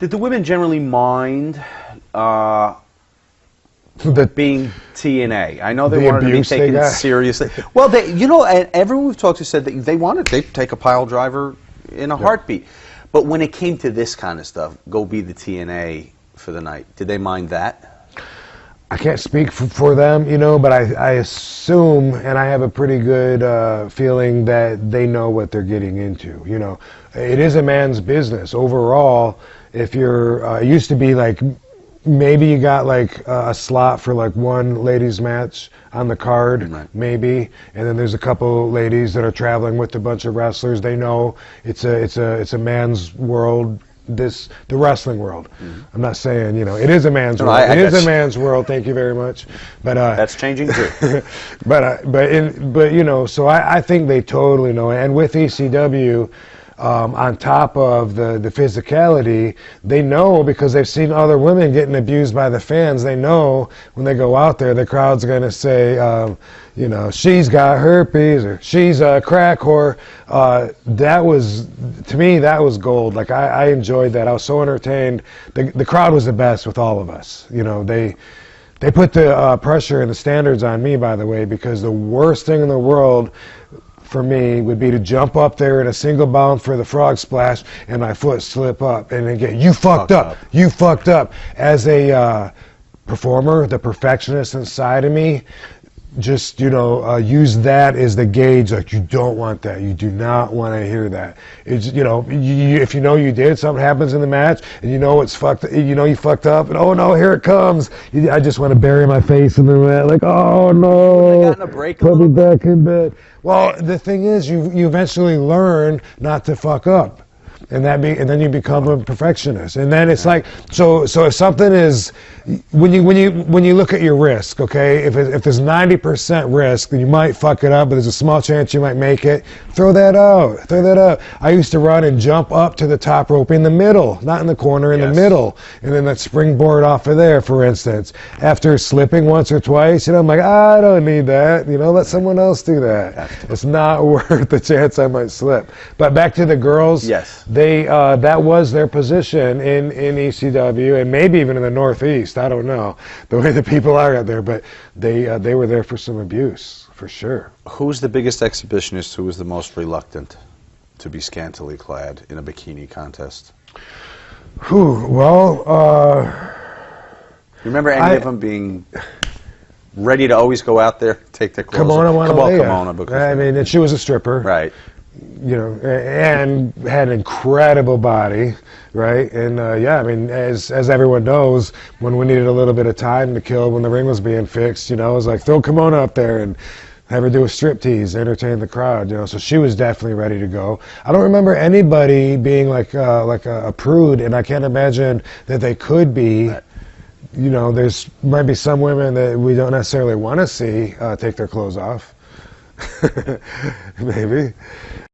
Did the women generally mind being TNA? I know they wanted to be taken seriously. Well, and everyone we've talked to said that they'd take a pile driver in a heartbeat. But when it came to this kind of stuff, go be the TNA for the night, did they mind that? I can't speak for them, but I assume, and I have a pretty good feeling that they know what they're getting into. It is a man's business overall. If you're, it used to be like, maybe you got like a slot for like one ladies match on the card, maybe, and then there's a couple ladies that are traveling with a bunch of wrestlers. They know it's a man's world. The wrestling world. I'm not saying it is a man's world. It is a man's world. Thank you very much. But that's changing too. but so I think they totally know. And with ECW, on top of the physicality, they know because they've seen other women getting abused by the fans. They know when they go out there, the crowd's going to say, she's got herpes or she's a crack whore. To me, that was gold. Like I enjoyed that. I was so entertained. The crowd was the best with all of us. They put the pressure and the standards on me, by the way, because the worst thing in the world for me would be to jump up there in a single bound for the frog splash and my foot slip up and then get you fucked up. You fucked up. As a performer, the perfectionist inside of me, just use that as the gauge. Like, you don't want that. You do not want to hear that. It's if you did, something happens in the match, and it's fucked. You fucked up, and oh no, here it comes. I just want to bury my face in the mat, like, oh no. Put me back in bed. Well, the thing is, you eventually learn not to fuck up. And then you become a perfectionist, and then it's like so if something is when you look at your risk, okay, if there's 90% risk, then you might fuck it up, but there's a small chance you might make it. Throw that out. I used to run and jump up to the top rope in the middle, not in the corner, in the middle, and then that springboard off of there, for instance. After slipping once or twice, I'm like, I don't need that. Let someone else do that. It's not worth the chance I might slip. But back to the girls. Yes. That was their position in ECW, and maybe even in the Northeast. I don't know the way the people are out there, but they were there for some abuse, for sure. Who's the biggest exhibitionist? Who was the most reluctant to be scantily clad in a bikini contest? Well, you remember any of them being ready to always go out there, take their clothes off? Kimona, and she was a stripper, right? And had an incredible body, right? And as everyone knows, when we needed a little bit of time to kill, when the ring was being fixed, it was like, throw Kimona up there and have her do a striptease, entertain the crowd, So she was definitely ready to go. I don't remember anybody being like a prude, and I can't imagine that they could be. Right. There's might be some women that we don't necessarily want to see take their clothes off. Maybe.